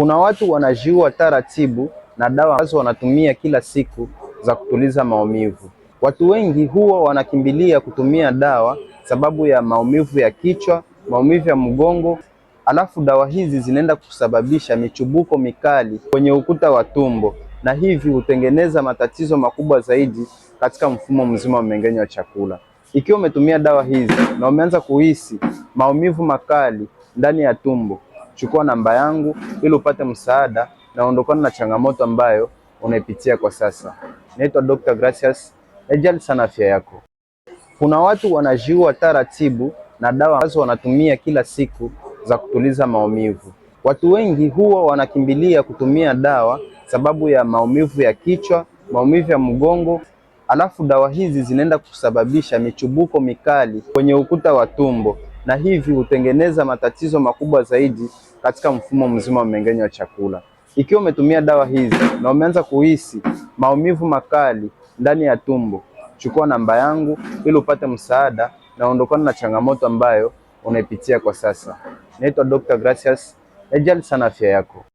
Kuna watu wanajiua taratibu na dawa ambazo wanatumia kila siku za kutuliza maumivu. Watu wengi huwa wanakimbilia kutumia dawa sababu ya maumivu ya kichwa, maumivu ya mgongo, alafu dawa hizi zinaenda kusababisha michubuko mikali kwenye ukuta wa tumbo, na hivi hutengeneza matatizo makubwa zaidi katika mfumo mzima wa mmeng'enyo wa chakula. Ikiwa umetumia dawa hizi na umeanza kuhisi maumivu makali ndani ya tumbo, chukua namba yangu ili upate msaada na ondokana na changamoto ambayo unaipitia kwa sasa. Naitwa Dr. Gracious, najali sana afya yako. Kuna watu wanajiua taratibu na dawa ambazo wanatumia kila siku za kutuliza maumivu. Watu wengi huwa wanakimbilia kutumia dawa sababu ya maumivu ya kichwa, maumivu ya mgongo, alafu dawa hizi zinaenda kusababisha michubuko mikali kwenye ukuta wa tumbo, na hivi hutengeneza matatizo makubwa zaidi katika mfumo mzima wa mmeng'enyo wa chakula. Ikiwa umetumia dawa hizi na umeanza kuhisi maumivu makali ndani ya tumbo, chukua namba yangu ili upate msaada na ondokana na changamoto ambayo unaipitia kwa sasa. Naitwa Dr. Gracious, najali sana afya yako.